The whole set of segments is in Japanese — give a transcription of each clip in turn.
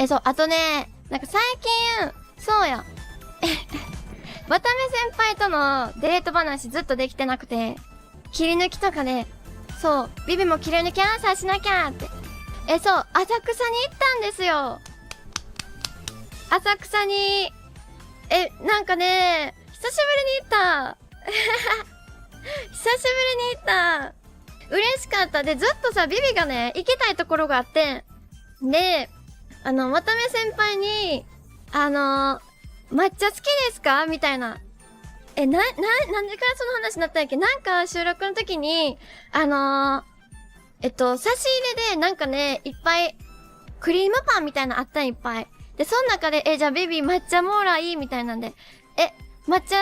そう、あとね、なんか最近、そうや。渡辺先輩とのデート話ずっとできてなくて、切り抜きとかで、そう、ビビも切り抜きアンサーしなきゃって。そう、浅草に行ったんですよ。浅草に、なんかね、久しぶりに行った。久しぶりに行った。嬉しかった。で、ずっとさ、ビビがね、行きたいところがあって、で、渡辺先輩に、抹茶好きですかみたいな。なんでからその話になったんやっけ。なんか収録の時に、差し入れでなんかね、いっぱい、クリームパンみたいなのあったんいっぱい。で、その中で、じゃあベビー抹茶モーラーいいみたいなんで、抹茶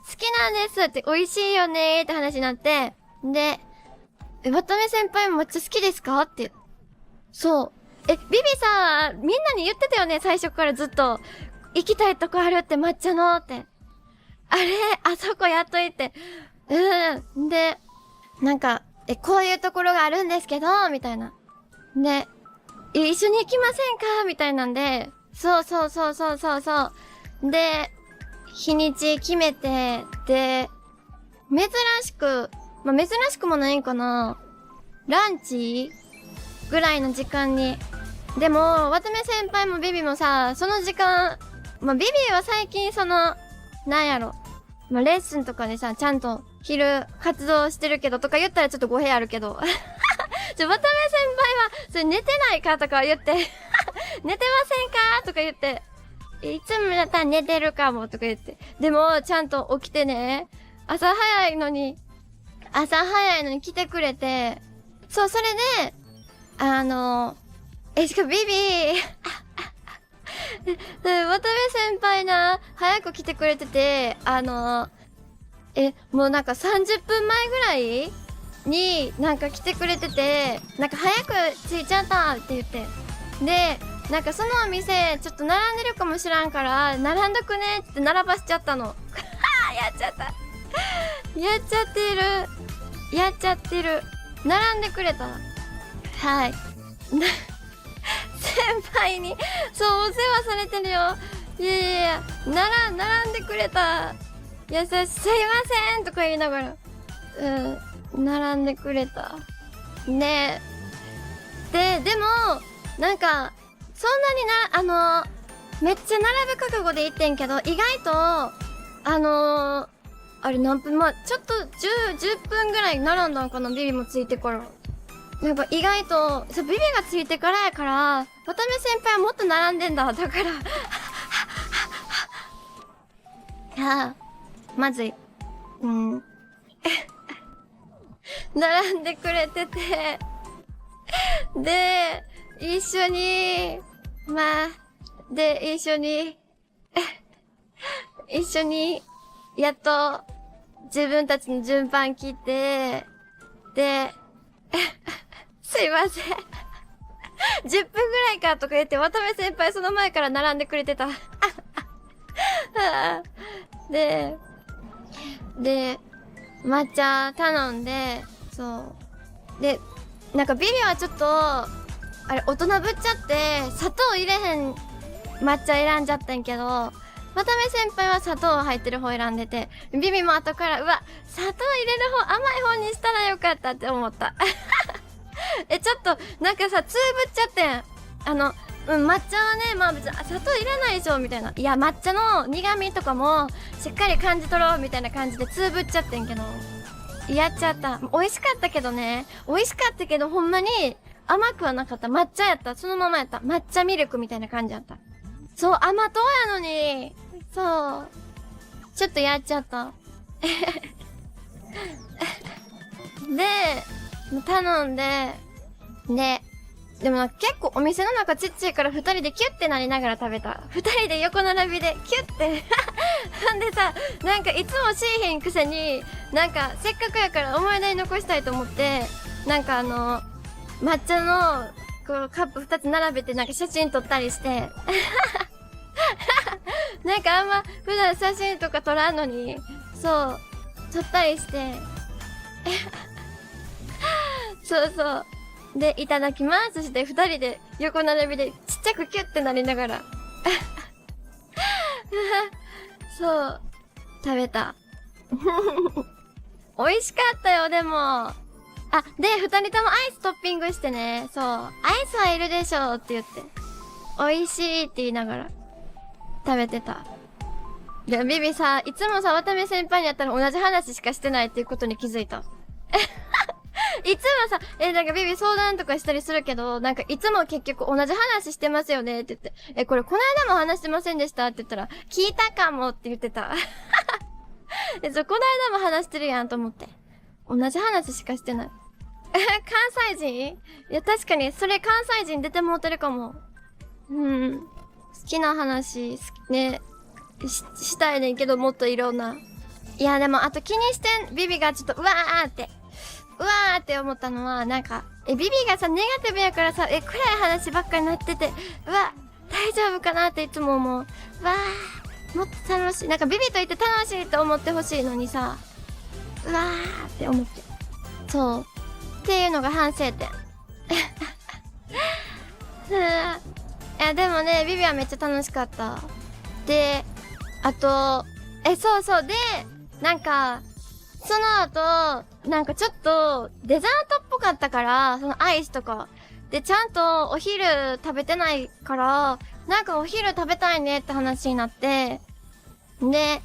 好きなんですって、美味しいよねーって話になって、で、渡辺先輩も抹茶好きですかって。そう。ビビさ、みんなに言ってたよね、最初からずっと。行きたいとこあるって抹茶のって。あれあそこやっといて。で、なんか、こういうところがあるんですけど、みたいな。で、一緒に行きませんかみたいなんで、そう。で、日にち決めて、で、珍しくもないんかな。ランチぐらいの時間に。でも、渡辺先輩もビビもさ、その時間、ビビは最近なんやろ。レッスンとかでさ、ちゃんと昼活動してるけどとか言ったらちょっと語弊あるけど。渡辺先輩は、それ寝てないかとか言って、寝てませんかとか言って、いつもだったら寝てるかもとか言って。でも、ちゃんと起きてね、朝早いのに来てくれて、そう、それで、しかもビビ渡辺先輩な、早く来てくれてて、もうなんか30分前ぐらいになんか来てくれてて、なんか早く着いちゃったって言って。で、なんかそのお店ちょっと並んでるかもしらんから、並んどくねって並ばしちゃったの。やっちゃった。やっちゃってる。並んでくれた。はい。先輩に、そう、お世話されてるよ。いや、並んでくれた。いや、すいませんとか言いながら。並んでくれた。ねえ。でも、なんか、そんなにめっちゃ並ぶ覚悟で行ってんけど、意外と、あれ何分ちょっと10分ぐらい並んだんかな、ビビもついてから。なんか意外と、ビビがついてからやから、渡辺先輩はもっと並んでんだ。だから、まずい。並んでくれてて、で、一緒に、やっと、自分たちの順番切って、で、すいません。10分ぐらいかとか言って、渡辺先輩その前から並んでくれてた。で、抹茶頼んで、そう。で、なんかビビはちょっと、あれ、大人ぶっちゃって、砂糖入れへん抹茶選んじゃったんやけど、渡辺先輩は砂糖入ってる方選んでて、ビビも後から、うわ、砂糖入れる方、甘い方にしたらよかったって思った。ちょっと、なんかさ、つぶっちゃってん。抹茶はね、別に砂糖入れないでしょ、みたいな。いや、抹茶の苦味とかも、しっかり感じ取ろう、みたいな感じでつぶっちゃってんけど。やっちゃった。美味しかったけどね。美味しかったけど、ほんまに、甘くはなかった。抹茶やった。そのままやった。抹茶ミルクみたいな感じやった。そう、甘党やのに。そう。ちょっとやっちゃった。で、頼んで、でも結構お店の中ちっちゃいから二人でキュッてなりながら食べた。二人で横並びでキュッて。ほんでさ、なんかいつもしいへんくせに、なんかせっかくやから思い出に残したいと思って、なんか抹茶のこうカップ二つ並べてなんか写真撮ったりして。なんかあんま普段写真とか撮らんのに、そう、撮ったりして。そう。で、いただきますして、二人で横並びでちっちゃくキュッてなりながら。そう、食べた。美味しかったよ、でも。あ、で、二人ともアイストッピングしてね。そう。アイスはいるでしょって言って。美味しいって言いながら食べてた。で、ビビさ、いつもさ、渡辺先輩にやったら同じ話しかしてないっていうことに気づいた。いつもさ、なんかビビ相談とかしたりするけど、なんかいつも結局同じ話してますよねって言って、これこの間も話してませんでしたって言ったら、聞いたかもって言ってた。この間も話してるやんと思って。同じ話しかしてない。関西人？いや、確かに、それ関西人出てもうてるかも。うん。好きな話、ね、したいねんけど、もっといろんな。いや、でも、あと気にしてビビがちょっと、うわーって思ったのは、なんか、ビビがさ、ネガティブやからさ、暗い話ばっかりなってて、大丈夫かなっていつも思う。もっと楽しい。なんかビビといて楽しいって思ってほしいのにさ、ーって思って。そう。っていうのが反省点。いや、でもね、ビビはめっちゃ楽しかった。で、あと、そうそう。で、なんか、その後、なんかちょっと、デザートっぽかったから、そのアイスとか。で、ちゃんとお昼食べてないから、なんかお昼食べたいねって話になって、で、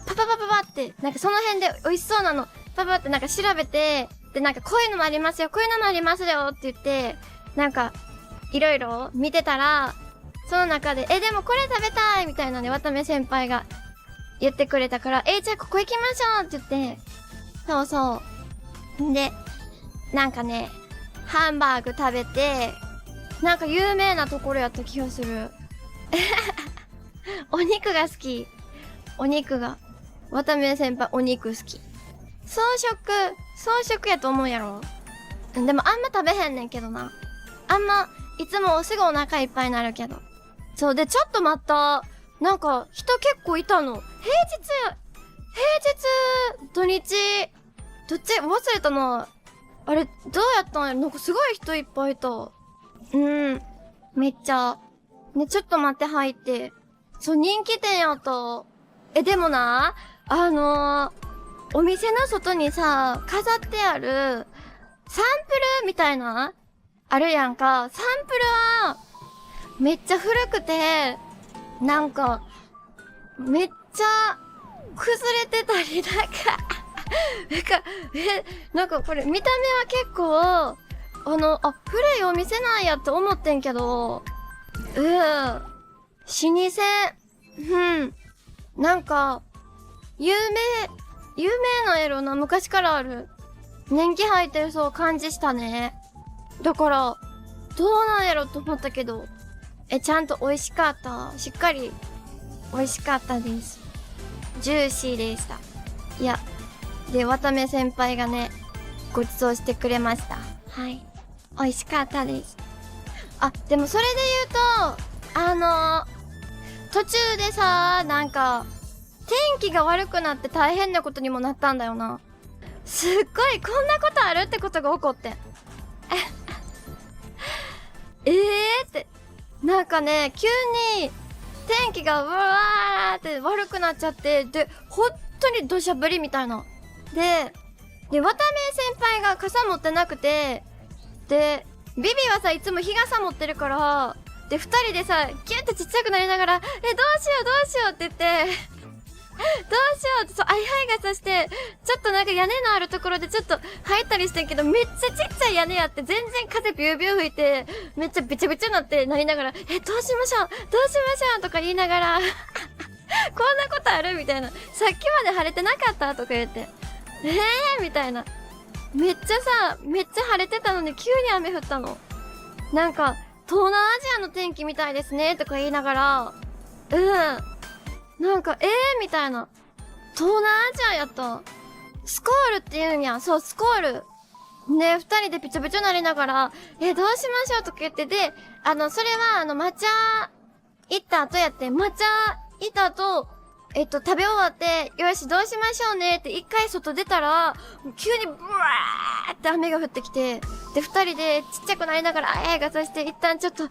パパって、なんかその辺で美味しそうなの、パパってなんか調べて、で、なんかこういうのもありますよ、こういうのもありますよって言って、なんか、いろいろ見てたら、その中で、でもこれ食べたいみたいなね、渡辺先輩が言ってくれたから、じゃあここ行きましょうって言って、そうそう。で、なんかね、ハンバーグ食べて、なんか有名なところやった気がする。お肉が好き。お肉が。渡辺先輩お肉好き。装飾やと思うやろ。でもあんま食べへんねんけどな。いつもすぐお腹いっぱいになるけど。そう、で、ちょっと待った。なんか、人結構いたの。平日、土日、どっち忘れたな。あれ、どうやったんやろ。なんかすごい人いっぱいいた。めっちゃ。ね、ちょっと待って入って。そう、人気店やった。でもな、お店の外にさ、飾ってある、サンプルみたいなあるやんか。サンプルは、めっちゃ古くて、なんか、めっちゃ、崩れてたり、なんかこれ、見た目は結構、古いお店なんやって思ってんけど、老舗、なんか、有名なんやろな、昔からある。年季入ってるそう感じしたね。だから、どうなんやろと思ったけど、ちゃんと美味しかった。しっかり、美味しかったです。ジューシーでした。いや、で、渡辺先輩がね、ご馳走してくれました。はい。美味しかったです。でもそれで言うと、途中でさ、なんか、天気が悪くなって大変なことにもなったんだよな。すっごい、こんなことあるってことが起こってん。って。なんかね、急に、天気がうわーって悪くなっちゃって、で、本当に土砂降りみたいな。で、渡辺先輩が傘持ってなくて、で、ビビはさ、いつも日傘持ってるから、で、二人でさ、ギュッてちっちゃくなりながら、どうしようって言って、どうしようって、そう、相配傘して、ちょっとなんか屋根のあるところでちょっと入ったりしてんけど、めっちゃちっちゃい屋根やって、全然風ビュービュー吹いて、めっちゃびちゃびちゃになってなりながら、どうしましょうとか言いながら、こんなことあるみたいな。さっきまで晴れてなかったとか言って、みたいな。めっちゃ晴れてたのに急に雨降ったの。なんか、東南アジアの天気みたいですね、とか言いながら、なんか、みたいな。東南アジアやった。スコールって言うんや。そう、スコール。ね、二人でピチョピチョなりながら、どうしましょうとか言ってて、それは抹茶行った後やって、抹茶行った後、食べ終わって、よし、どうしましょうねって一回外出たら、急にブワーって雨が降ってきて、で、二人でちっちゃくなりながら、あやがさして、一旦ちょっと、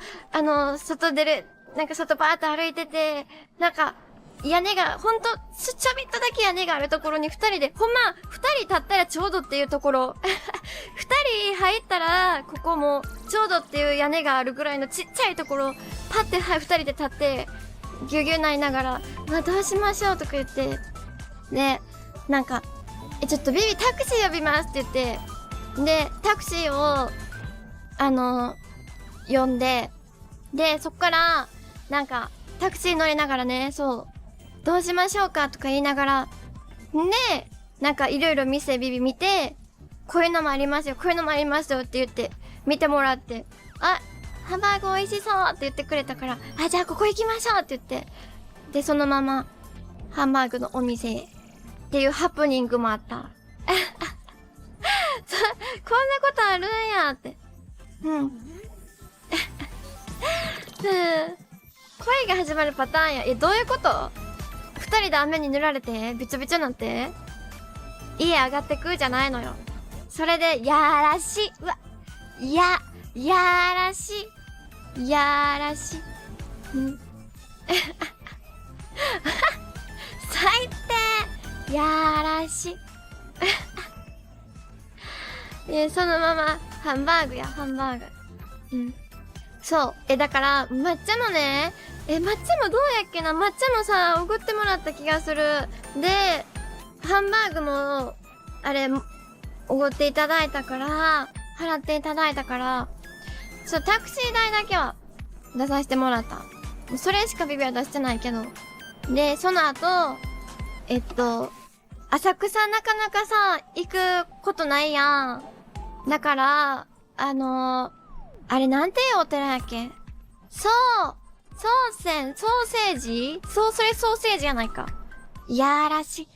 外出る、なんか外バーって歩いてて、なんか、屋根が、ほんと、ちょびっとだけ屋根があるところに二人で、ほんま、二人立ったらちょうどっていうところ。二人入ったら、ここも、ちょうどっていう屋根があるぐらいのちっちゃいところ、パって、はい、二人で立って、ぎゅうぎゅうなりながら、どうしましょうとか言って、で、なんか、ちょっとビビタクシー呼びますって言って、で、タクシーを、呼んで、で、そっから、なんか、タクシー乗りながらね、そう、どうしましょうかとか言いながら、で、なんかいろいろ店ビビ見て、こういうのもありますよ、こういうのもありますよって言って、見てもらって、あ、ハンバーグ美味しそうって言ってくれたから、あ、じゃあここ行きましょうって言って、で、そのまま、ハンバーグのお店へ、っていうハプニングもあった。こんなことあるんやって。うん。恋が始まるパターンや。どういうこと？二人で雨に濡られて、びちょびちょなんて家上がってくじゃないのよ。それで、やらしい。うわ、やらしい。やらしい。うん。最低。やらしい。で、そのまま、ハンバーグや、ハンバーグ。うん。そう。だから、抹茶もね、抹茶もどうやっけな、抹茶もさ、おごってもらった気がする。で、ハンバーグも、あれ、おごっていただいたから、払っていただいたから、タクシー代だけは出させてもらった。それしかビビは出してないけど。で、その後、浅草なかなかさ、行くことないやん。だから、あれなんていうお寺やっけ？ソーセージ？それソーセージやないか。いやらしい。